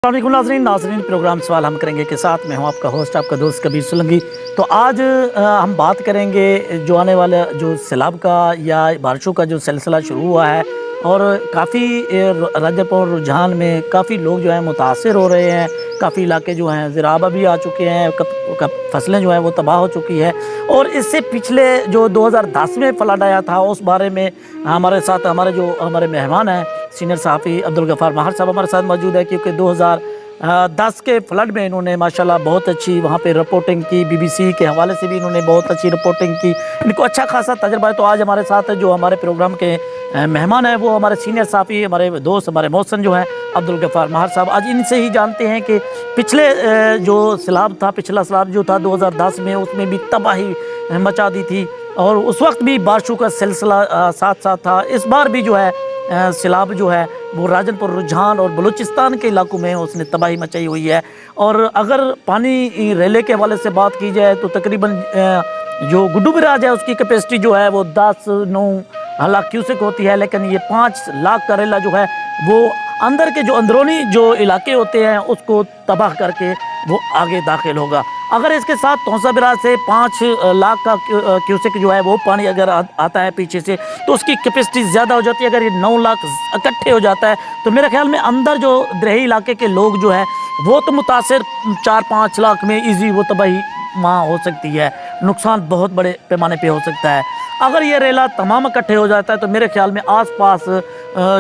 अस्सलामुअलैकुम नाज़रीन प्रोग्राम सवाल हम करेंगे के साथ मैं हूं आपका होस्ट आपका दोस्त कबीर सोलंकी। तो आज हम बात करेंगे जो आने वाला जो सैलाब का या बारिशों का जो सिलसिला शुरू हुआ है और काफ़ी रजब और रुझान में काफ़ी लोग जो हैं मुतासर हो रहे हैं। काफ़ी इलाके जो हैं ज़राबा भी आ चुके हैं, फसलें जो हैं वो तबाह हो चुकी है। और इससे पिछले जो 2010 में फ्लड आया था उस बारे में हमारे साथ हमारे मेहमान हैं सीनियर सहाफ़ी अब्दुल गफ़ार माहर साहब हमारे साथ मौजूद है, क्योंकि 2010 के फ्लड में इन्होंने माशाल्लाह बहुत अच्छी वहाँ पे रिपोर्टिंग की। BBC के हवाले से भी इन्होंने बहुत अच्छी रिपोर्टिंग की, इनको अच्छा खासा तजर्बा है। तो आज हमारे साथ जो हमारे प्रोग्राम के मेहमान हैं वो हमारे सीनियर सहाफ़ी हमारे दोस्त हमारे मोहसिन जो हैं अब्दुल गफ़ार माहर साहब। आज इनसे ही जानते हैं कि पिछले जो पिछला सैलाब जो था 2010 में उसमें भी तबाही मचा दी थी और उस वक्त भी बारिशों का सिलसिला साथ साथ था। इस बार भी जो है सैलाब जो है वो राजनपुर रुझान और बलूचिस्तान के इलाकों में उसने तबाही मचाई हुई है। और अगर पानी रेले के हवाले से बात की जाए तो तकरीबन जो गुड्डू बराज है उसकी कैपेसिटी जो है वो 10-9 लाख क्यूसेक होती है, लेकिन ये 5 लाख का रेला जो है वो अंदर के जो अंदरूनी जो इलाके होते हैं उसको तबाह करके वो आगे दाखिल होगा। अगर इसके साथ तौसा बराज से 5 लाख का क्यूसेक जो है वो पानी अगर आता है पीछे से तो उसकी कैपेसिटी ज़्यादा हो जाती है। अगर ये 9 लाख इकट्ठे हो जाता है तो मेरे ख्याल में अंदर जो दरही इलाके के लोग जो है वो तो मुतासर 4-5 लाख में ईजी वो तबाही वहाँ हो सकती है, नुकसान बहुत बड़े पैमाने पे हो सकता है। अगर ये रेला तमाम इकट्ठे हो जाता है तो मेरे ख्याल में आसपास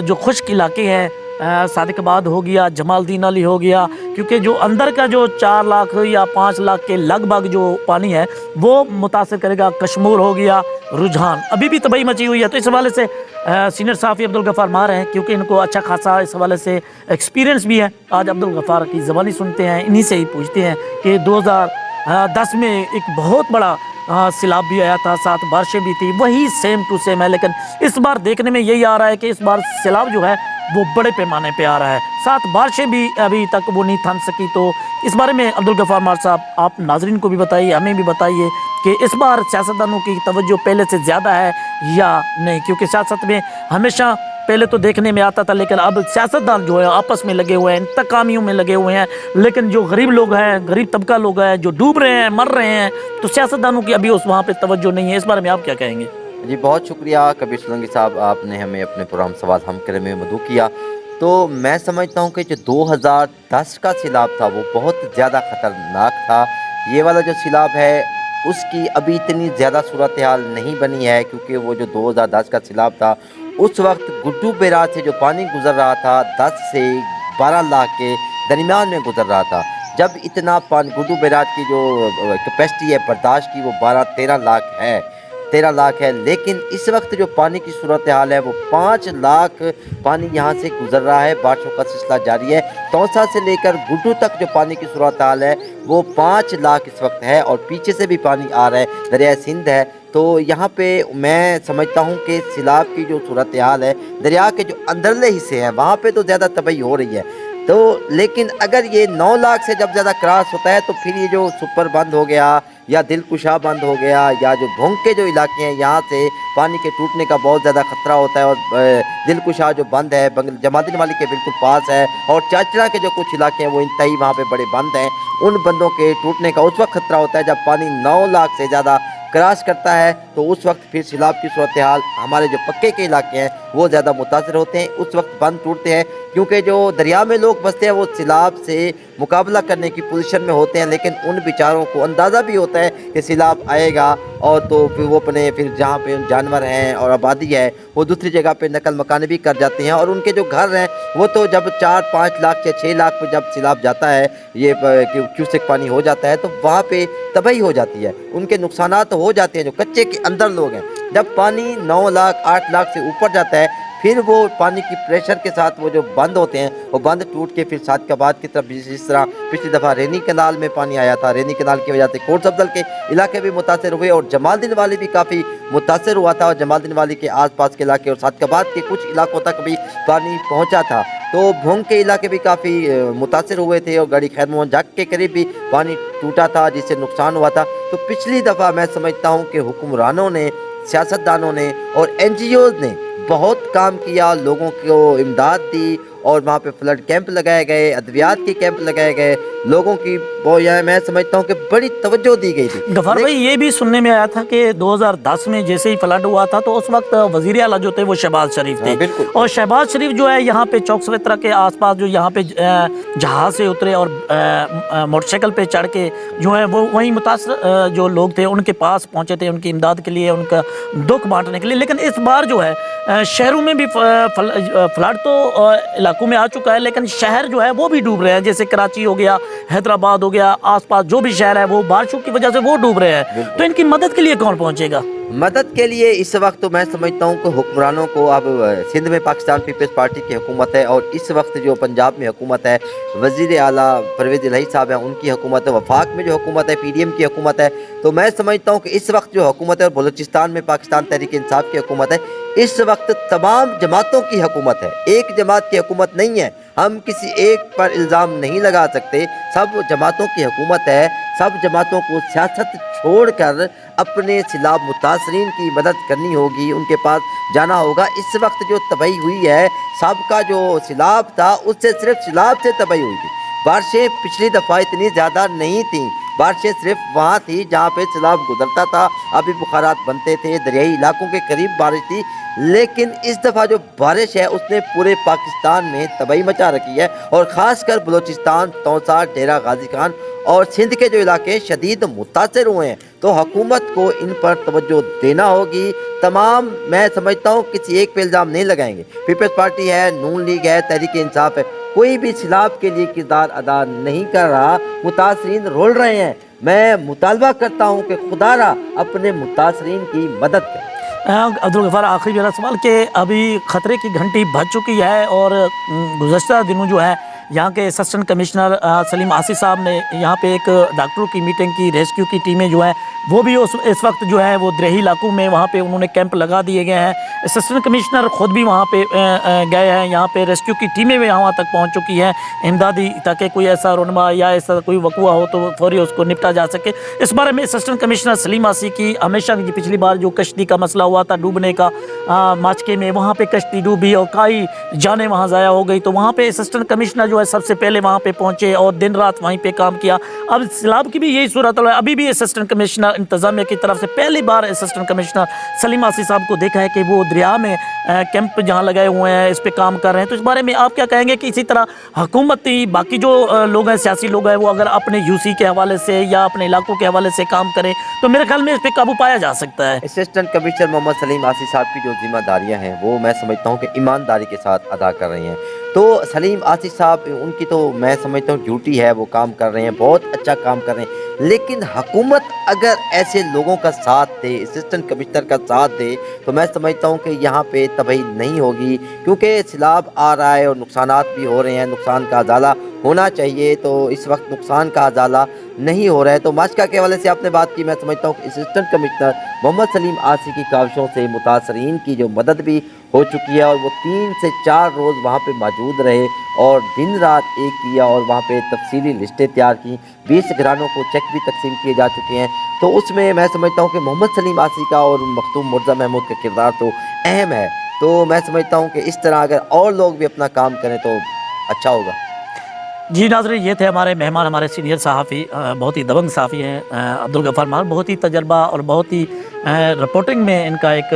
जो खुश्क इलाके हैं सादिकाबाद हो गया, जमालदीन अली हो गया, क्योंकि जो अंदर का जो 4 लाख या 5 लाख के लगभग जो पानी है वो मुतासर करेगा। कश्मीर हो गया, रुझान अभी भी तबाही मची हुई है। तो इस हवाले से सीनियर सहाफ़ी अब्दुल गफ़ार माहर हैं, क्योंकि इनको अच्छा खासा इस हवाले से एक्सपीरियंस भी है। आज अब्दुल गफ़ार की ज़बानी सुनते हैं, इन्हीं से ही पूछते हैं कि 2010 में एक बहुत बड़ा सैलाब भी आया था, साथ बारिशें भी थी, वही सेम टू सेम है, लेकिन इस बार देखने में यही आ रहा है कि इस बार सैलाब जो है वो बड़े पैमाने पे आ रहा है, साथ बारिशें भी अभी तक वो नहीं थम सकी। तो इस बारे में अब्दुल गफ़ार माहर साहब आप नाजरीन को भी बताइए, हमें भी बताइए कि इस बार सियासतदानों की तवज्जो पहले से ज़्यादा है या नहीं, क्योंकि सियासत में हमेशा पहले तो देखने में आता था, लेकिन अब सियासतदान जो है आपस में लगे हुए हैं, इंतकामियों में लगे हुए हैं। लेकिन जो गरीब लोग हैं, गरीब तबका लोग हैं जो डूब रहे हैं, मर रहे हैं, तो सियासतदानों की अभी उस वहाँ पे तवज्जो नहीं है। इस बारे में आप क्या कहेंगे? जी बहुत शुक्रिया कबीर सोलंकी साहब, आपने हमें अपने प्रोग्राम सवाल हम करे में मदऊ किया। तो मैं समझता हूँ कि जो 2010 का सैलाब था वो बहुत ज़्यादा ख़तरनाक था। ये वाला जो सैलाब है उसकी अभी इतनी ज़्यादा सूरत हाल नहीं बनी है, क्योंकि वो जो 2010 का सैलाब था उस वक्त गुड्डू बराज से जो पानी गुज़र रहा था 10 से 12 लाख के दरमियान में गुज़र रहा था। जब इतना पानी गुड्डू बराज की जो कैपेसिटी है बर्दाश्त की वो 13 लाख है, लेकिन इस वक्त जो पानी की सूरत हाल है वो 5 लाख पानी यहाँ से गुजर रहा है। बारिशों का सिलसिला जारी है, तौसा से लेकर गुड्डू तक जो पानी की सूरत हाल है वो 5 लाख इस वक्त है, और पीछे से भी पानी आ रहा है, दरिया सिंध है। तो यहाँ पे मैं समझता हूँ कि सैलाब की जो सूरत हाल है दरिया के जो अंदरले हिस्से हैं वहाँ पे तो ज़्यादा तबाही हो रही है। तो लेकिन अगर ये 9 लाख से जब ज़्यादा क्रॉस होता है तो फिर ये जो सुपर बंद हो गया या दिलकुशा बंद हो गया या जो भोंग के जो इलाके हैं यहाँ से पानी के टूटने का बहुत ज़्यादा ख़तरा होता है। और दिलकुशा जो बंद है जमालदीन वाली के बिल्कुल पास है, और चाचड़ा के जो कुछ इलाके हैं वो इंतहाई वहाँ पे बड़े बंद हैं, उन बंदों के टूटने का उस वक्त ख़तरा होता है जब पानी 9 लाख से ज़्यादा क्रॉस करता है। तो उस वक्त फिर सैलाब की सूरत हाल हमारे जो पक्के के इलाके हैं वो ज़्यादा मुतासर होते हैं, उस वक्त बंद टूटते हैं, क्योंकि जो दरिया में लोग बसते हैं वो सैलाब से मुकाबला करने की पोजीशन में होते हैं, लेकिन उन बेचारों को अंदाज़ा भी होता है कि सैलाब आएगा, और तो फिर वो अपने फिर जहाँ पे जानवर हैं और आबादी है वो दूसरी जगह पे नकल मकान भी कर जाते हैं, और उनके जो घर हैं वो तो जब 4-5 लाख या 6 लाख पे जब सैलाब जाता है, ये क्यूसेक पानी हो जाता है, तो वहाँ पे तबाही हो जाती है, उनके नुकसानात हो जाते हैं जो कच्चे के अंदर लोग हैं। जब पानी 9 लाख 8 लाख से ऊपर जाता है फिर वो पानी की प्रेशर के साथ वो जो बंद होते हैं वो बंद टूट के फिर सादिकाबाद की तरफ, जिस तरह पिछली दफ़ा रेनी कनाल में पानी आया था, रेनी कनाल की वजह से कोट अफजल के इलाके भी मुतासर हुए और जमालदीन वाली भी काफ़ी मुतासर हुआ था, और जमालदीन वाली के आसपास के इलाके और सादिकाबाद के कुछ इलाकों तक भी पानी पहुँचा था। तो भोंग के इलाके भी काफ़ी मुतासर हुए थे, और गड़ी खैर मोहन जग के करीब भी पानी टूटा था जिससे नुकसान हुआ था। तो पिछली दफ़ा मैं समझता हूँ कि हुक्मरानों ने, सियासतदानों ने और NGOs ने बहुत काम किया, लोगों को इमदाद दी اور وہاں پہ فلڈ کیمپ لگائے گئے, ادویات کے کیمپ لگائے گئے, لوگوں کی میں سمجھتا ہوں کہ بڑی توجہ دی گئی تھی. غفار بھائی یہ بھی سننے میں آیا تھا کہ 2010 میں جیسے ہی فلڈ ہوا تھا تو اس وقت وزیر اعلیٰ جو تھے وہ شہباز شریف تھے, اور شہباز شریف جو ہے یہاں پہ چوک سویترا کے آس پاس جو یہاں پہ جہاز سے اترے اور موٹر سائیکل پہ چڑھ کے جو ہے وہ وہیں متاثر جو لوگ تھے ان کے پاس پہنچے تھے, ان کی امداد کے لیے, ان کا دکھ بانٹنے کے لیے. لیکن اس بار جو ہے شہروں میں بھی فلڈ تو علاقوں میں آ چکا ہے, لیکن شہر جو ہے وہ بھی ڈوب رہے ہیں, جیسے کراچی ہو گیا, حیدرآباد ہو گیا, آس پاس جو بھی شہر ہے وہ بارشوں کی وجہ سے وہ ڈوب رہے ہیں. تو ان کی مدد کے لیے کون پہنچے گا؟ مدد کے لیے اس وقت میں سمجھتا ہوں کہ حکمرانوں کو, اب سندھ میں پاکستان پیپلز پارٹی کی حکومت ہے, اور اس وقت جو پنجاب میں حکومت ہے وزیر اعلیٰ پرویز الہی صاحب ہیں ان کی حکومت ہے, وفاق میں جو حکومت ہے پی ڈی ایم کی حکومت ہے, تو میں سمجھتا ہوں کہ اس وقت جو حکومت ہے اور بلوچستان میں پاکستان تحریک انصاف کی حکومت ہے, اس وقت تمام جماعتوں کی حکومت ہے, ایک جماعت کی حکومت نہیں ہے. ہم کسی ایک پر الزام نہیں لگا سکتے, سب جماعتوں کی حکومت ہے. سب جماعتوں کو سیاست چھوڑ کر اپنے سیلاب متاثرین کی مدد کرنی ہوگی, ان کے پاس جانا ہوگا. اس وقت جو تباہی ہوئی ہے, سابقہ جو سیلاب تھا اس سے صرف سیلاب سے تباہی ہوئی تھی. بارشیں پچھلی دفعہ اتنی زیادہ نہیں تھیں, بارشیں صرف وہاں تھی جہاں پہ سیلاب گزرتا تھا, ابھی بخارات بنتے تھے, دریائی علاقوں کے قریب بارش تھی. لیکن اس دفعہ جو بارش ہے اس نے پورے پاکستان میں تباہی مچا رکھی ہے, اور خاص کر بلوچستان, توسا, ڈیرہ غازی خان اور سندھ کے جو علاقے شدید متاثر ہوئے ہیں. تو حکومت کو ان پر توجہ دینا ہوگی. تمام میں سمجھتا ہوں کسی ایک پہ الزام نہیں لگائیں گے. پیپلز پارٹی ہے, نون لیگ ہے, تحریک انصاف ہے, کوئی بھی سیلاب کے لیے کردار ادا نہیں کر رہا. متاثرین رول رہے ہیں. میں مطالبہ کرتا ہوں کہ خدا را اپنے متاثرین کی مدد کرے. عبدالغفار, آخری میرا سوال کہ ابھی خطرے کی گھنٹی بج چکی ہے, اور گزشتہ دنوں جو ہے یہاں کے اسسٹنٹ کمشنر سلیم آصف صاحب نے یہاں پہ ایک ڈاکٹروں کی میٹنگ کی, ریسکیو کی ٹیمیں جو ہیں وہ بھی اس وقت جو ہے وہ دیہی علاقوں میں وہاں پہ انہوں نے کیمپ لگا دیے گئے ہیں. اسسٹنٹ کمشنر خود بھی وہاں پہ گئے ہیں, یہاں پہ ریسکیو کی ٹیمیں بھی وہاں تک پہنچ چکی ہیں امدادی, تاکہ کوئی ایسا رونما یا ایسا کوئی وقوع ہو تو فوری اس کو نپٹا جا سکے. اس بارے میں اسسٹنٹ کمشنر سلیم آصف کی ہمیشہ کی پچھلی بار جو کشتی کا مسئلہ ہوا تھا ڈوبنے کا ماچکے میں, وہاں پہ کشتی ڈوبی اور کئی جانیں وہاں ضائع ہو گئی, تو وہاں پہ اسسٹنٹ کمشنر جو ہے سب سے پہلے وہاں پہ پہنچے اور دن رات وہیں پہ کام کیا. اب سیلاب کی بھی یہی صورت ہے, ابھی بھی اسسٹنٹ کمشنر انتظامیہ کی طرف سے پہلی بار اسسٹنٹ کمشنر سلیم آصف صاحب کو دیکھا ہے کہ وہ دریا میں کیمپ جہاں لگائے ہوئے ہیں اس پہ کام کر رہے ہیں. تو اس بارے میں آپ کیا کہیں گے کہ اسی طرح حکومتی باقی جو لوگ ہیں, سیاسی لوگ ہیں, وہ اگر اپنے یو سی کے حوالے سے یا اپنے علاقوں کے حوالے سے کام کریں تو میرے خیال میں اس پہ قابو پایا جا سکتا ہے. اسسٹنٹ کمشنر محمد سلیم آصف صاحب کی جو ذمہ داریاں ہیں وہ میں سمجھتا ہوں کہ ایمانداری کے ساتھ ادا کر رہے ہیں. تو سلیم آصف صاحب ان کی تو میں سمجھتا ہوں ڈیوٹی ہے, وہ کام کر رہے ہیں, بہت اچھا کام کر رہے ہیں. لیکن حکومت اگر ایسے لوگوں کا ساتھ دے, اسسٹنٹ کمشنر کا ساتھ دے, تو میں سمجھتا ہوں کہ یہاں پہ تباہی نہیں ہوگی, کیونکہ سیلاب آ رہا ہے اور نقصانات بھی ہو رہے ہیں, نقصان کا ازالہ ہونا چاہیے. تو اس وقت نقصان کا ازالہ نہیں ہو رہا ہے. تو ماشکا کے حوالے سے آپ نے بات کی, میں سمجھتا ہوں کہ اسسٹنٹ کمشنر محمد سلیم آصف کی کاوشوں سے متاثرین کی جو مدد بھی ہو چکی ہے, اور وہ 3 سے 4 روز وہاں پہ موجود رہے اور دن رات ایک کیا, اور وہاں پہ تفصیلی لسٹیں تیار کی. 20 گھرانوں کو چیک بھی تقسیم کیے جا چکے ہیں. تو اس میں میں سمجھتا ہوں کہ محمد سلیم آصف کا اور مختوم مرزا محمود کا کردار تو اہم ہے. تو میں سمجھتا ہوں کہ اس طرح اگر اور لوگ بھی اپنا کام کریں تو اچھا ہوگا. جی ناظرین, یہ تھے ہمارے مہمان, ہمارے سینئر صحافی, بہت ہی دبنگ صحافی ہیں عبدالغفار ماہر. بہت ہی تجربہ اور بہت ہی رپورٹنگ میں ان کا ایک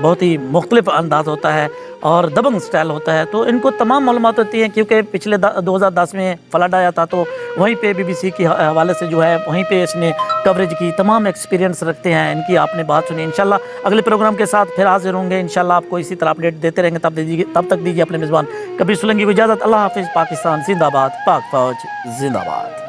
بہت ہی مختلف انداز ہوتا ہے اور دبنگ سٹائل ہوتا ہے. تو ان کو تمام معلومات ہوتی ہیں, کیونکہ پچھلے 2010 میں فلڈ آیا تھا تو وہیں پہ بی بی سی کے حوالے سے جو ہے وہیں پہ اس نے کوریج کی, تمام ایکسپیرینس رکھتے ہیں. ان کی آپ نے بات سنی. انشاءاللہ اگلے پروگرام کے ساتھ پھر حاضر ہوں گے. انشاءاللہ آپ کو اسی طرح اپڈیٹ دیتے رہیں گے. تب تک دیجیے اپنے میزبان کبیر سولنگی کو اجازت. اللہ حافظ. پاکستان زندہ باد, پاک فوج زندہ باد.